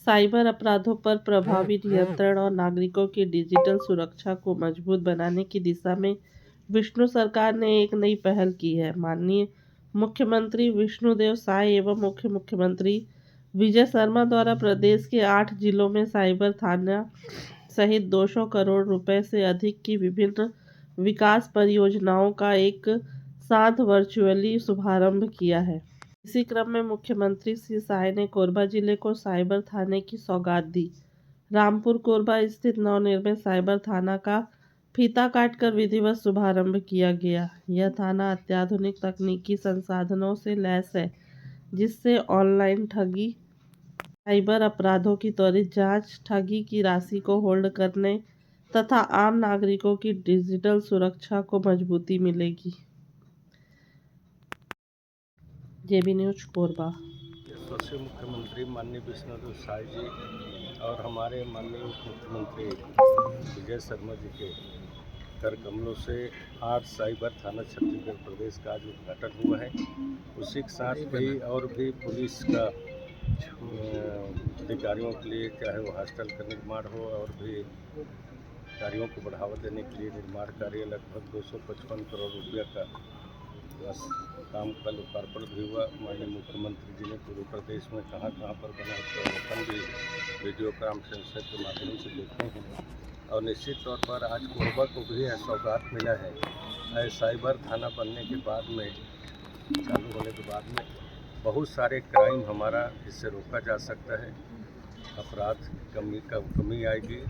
Cyber अपराधों पर प्रभावी नियंत्रण और नागरिकों की डिजिटल सुरक्षा को मजबूत बनाने की दिशा में विष्णु सरकार ने एक नई पहल की है। माननीय मुख्यमंत्री विष्णुदेव साय एवं मुख्यमंत्री विजय शर्मा द्वारा प्रदेश के 8 जिलों में साइबर थाना सहित 200 करोड़ रुपए से अधिक की विभिन्न विकास परियोजनाओं का एक साथ वर्चुअली शुभारंभ किया है। इसी क्रम में मुख्यमंत्री श्री साय ने कोरबा जिले को साइबर थाने की सौगात दी। रामपुर कोरबा स्थित नवनिर्मित साइबर थाना का फीता काटकर विधिवत शुभारंभ किया गया। यह थाना अत्याधुनिक तकनीकी संसाधनों से लैस है, जिससे ऑनलाइन ठगी, साइबर अपराधों की त्वरित जांच, ठगी की राशि को होल्ड करने तथा आम नागरिकों की डिजिटल सुरक्षा को मजबूती मिलेगी। जेबी न्यूज कोरबा। यशस्वी मुख्यमंत्री माननीय विष्णुदेव साय जी और हमारे माननीय उप मुख्यमंत्री विजय शर्मा जी के कर कमलों से 8 साइबर थाना छत्तीसगढ़ प्रदेश का आज उद्घाटन हुआ है। उसी के साथ भी और भी पुलिस का अधिकारियों के लिए, चाहे वो हॉस्टल का निर्माण हो और भी कार्यों को बढ़ावा देने के लिए निर्माण कार्य लगभग 255 करोड़ रुपया का काम का लोकार्पण भी हुआ। माननीय मुख्यमंत्री जी ने पूरे प्रदेश में कहाँ पर बना उसका अवलोकन भी वीडियो कॉन्फ्रेंस के माध्यम से देखे हैं। और निश्चित तौर पर आज कोरबा को भी यह सौगात मिला है। साइबर थाना बनने के बाद में, चालू होने के बाद में बहुत सारे क्राइम हमारा इससे रोका जा सकता है, अपराध कमी आएगी।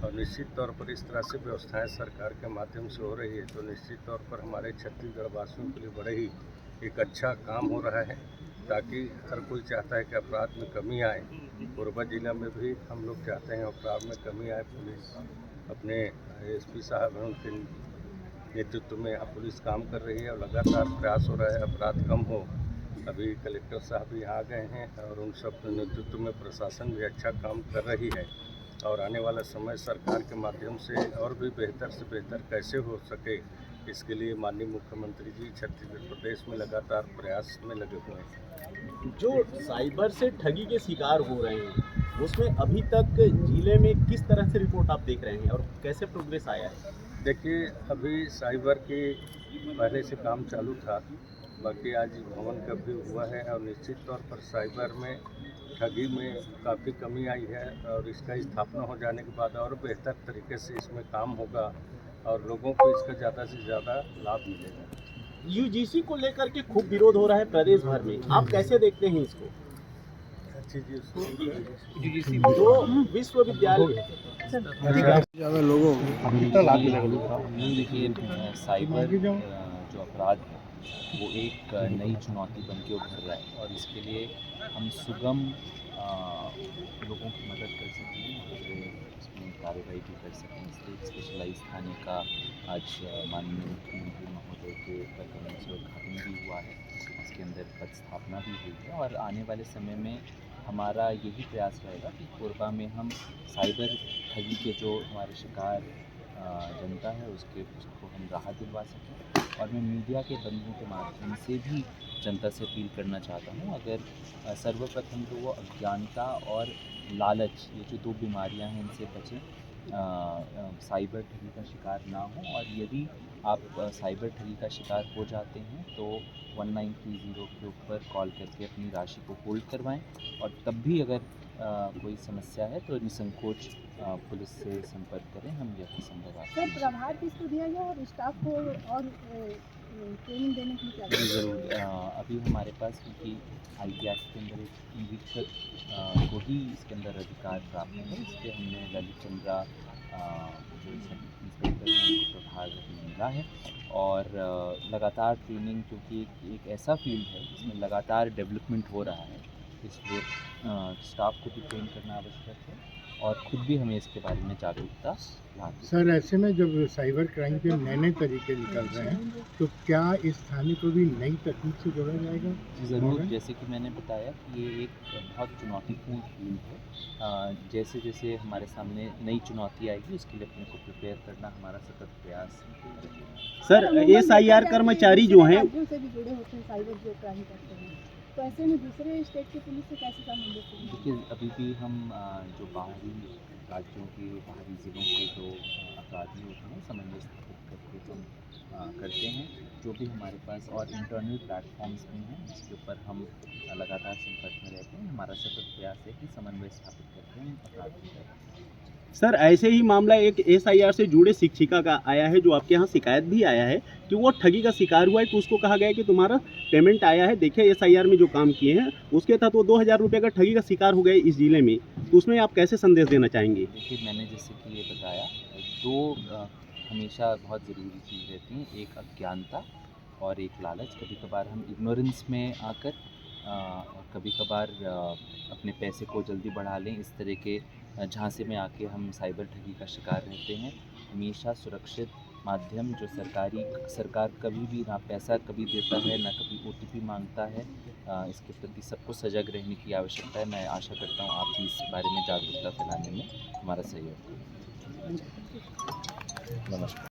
और निश्चित तौर पर इस तरह से व्यवस्थाएं सरकार के माध्यम से हो रही है, तो निश्चित तौर पर हमारे छत्तीसगढ़ वासियों के लिए बड़े ही एक अच्छा काम हो रहा है, ताकि हर कोई चाहता है कि अपराध में कमी आए। कोरबा जिला में भी हम लोग चाहते हैं अपराध में कमी आए। पुलिस अपने एसपी साहब हैं, उनके नेतृत्व में पुलिस काम कर रही है और लगातार प्रयास हो रहा है अपराध कम हो। अभी कलेक्टर साहब भी आ गए हैं और उन सब के नेतृत्व में प्रशासन भी अच्छा काम कर रही है। और आने वाला समय सरकार के माध्यम से और भी बेहतर से बेहतर कैसे हो सके, इसके लिए माननीय मुख्यमंत्री जी छत्तीसगढ़ प्रदेश में लगातार प्रयास में लगे हुए हैं। जो साइबर से ठगी के शिकार हो रहे हैं, उसमें अभी तक जिले में किस तरह से रिपोर्ट आप देख रहे हैं और कैसे प्रोग्रेस आया है? देखिए, अभी साइबर के पहले से काम चालू था, बाकी आज भवन का भी हुआ है और निश्चित तौर पर साइबर में ठगी में काफ़ी कमी आई है। और इसका स्थापना हो जाने के बाद और बेहतर तरीके से इसमें काम होगा और लोगों को इसका ज़्यादा से ज़्यादा लाभ मिलेगा। यूजीसी को लेकर के खूब विरोध हो रहा है प्रदेश भर में, आप कैसे देखते हैं इसको? जो विश्वविद्यालय देखिए, साइबर जो अपराध है वो एक नई चुनौती बन के उभर रहा है और इसके लिए हम सुगम लोगों की मदद कर सकें, इसमें कार्रवाई भी कर सकें। इसलिए एक स्पेशलाइज थाने का आज माननीय मुख्यमंत्री महोदय के कदम से उद्घाटन भी हुआ है। इसके अंदर पद स्थापना भी हुई है और आने वाले समय में हमारा यही प्रयास रहेगा कि कोरबा में हम साइबर ठगी के जो हमारे शिकार जनता है उसको हम राहत दिलवा सकें। और मैं मीडिया के बंधुओं के माध्यम से भी जनता से अपील करना चाहता हूँ, अगर सर्वप्रथम तो वो अज्ञानता और लालच, ये जो 2 बीमारियाँ हैं, इनसे बचें, साइबर ठगी का शिकार ना हो। और यदि आप साइबर ठगी का शिकार हो जाते हैं तो 1930 के ऊपर कॉल करके अपनी राशि को होल्ड करवाएं और तब भी अगर कोई समस्या है तो निसंकोच पुलिस से संपर्क करें, हम यथासंभव संभव आपको। सर, प्रभार किसको दिया गया और स्टाफ को और ट्रेनिंग देने के लिए क्या करें? ज़रूर, अभी हमारे पास क्योंकि IT एक्ट के अंदर एक निरीक्षक को ही इसके अंदर अधिकार प्राप्त है, इसलिए हमने ललित चंद्रा जो सब इंस्पेक्टर हैं उनको प्रभार मिला है। और लगातार ट्रेनिंग, क्योंकि एक ऐसा फील्ड है जिसमें लगातार डेवलपमेंट हो रहा है, इसलिए स्टाफ को भी ट्रेन करना आवश्यक है और खुद भी हमें इसके बारे में जागरूकता लानी। सर, ऐसे में जब साइबर क्राइम के नए तरीके निकल रहे हैं, तो क्या इस थाने को भी नई तकनीक से जोड़ा जाएगा? ज़रूर, जैसे कि मैंने बताया कि ये एक बहुत चुनौतीपूर्ण फील्ड है। जैसे जैसे हमारे सामने नई चुनौती आएगी, उसके लिए अपने को प्रिपेयर करना हमारा सतत प्रयास है। सर, SIR कर्मचारी जो हैं से भी जुड़े होते हैं साइबर जो क्राइम करते हैं। तो ऐसे में दूसरे स्टेट की पुलिस से कैसे संबंधित है? देखिए अभी भी हम जो बाहरी राज्यों के बाहरी ज़िलों के जो अपराधी होते हैं समन्वय स्थापित करके हम करते हैं जो भी हमारे पास, और इंटरनल प्लेटफॉर्म्स भी हैं जिसके ऊपर हम लगातार संपर्क में रहते हैं। हमारा सतत प्रयास है कि समन्वय स्थापित करके हम अपराध भी करें। सर ऐसे ही मामला एक एसआईआर से जुड़े शिक्षिका का आया है, जो आपके यहाँ शिकायत भी आया है कि वो ठगी का शिकार हुआ है, कि उसको कहा गया है कि तुम्हारा पेमेंट आया है, देखिए एसआईआर में जो काम किए हैं उसके तहत वो 2000 रुपये का ठगी का शिकार हो गए इस जिले में, तो उसमें आप कैसे संदेश देना चाहेंगे? देखिए मैंने जैसे कि ये बताया, दो हमेशा बहुत ज़रूरी चीज़ रहती हैं, एक अज्ञानता और एक लालच। कभी कभार हम इग्नोरेंस में आकर कभी कभार अपने पैसे को जल्दी बढ़ा लें, इस तरह के झांसे में आके हम साइबर ठगी का शिकार रहते हैं। हमेशा सुरक्षित माध्यम जो सरकार कभी भी ना पैसा कभी देता है ना कभी ओटीपी मांगता है, इसके प्रति सबको सजग रहने की आवश्यकता है। मैं आशा करता हूँ आप भी इस बारे में जागरूकता फैलाने में हमारा सहयोग करें। नमस्कार।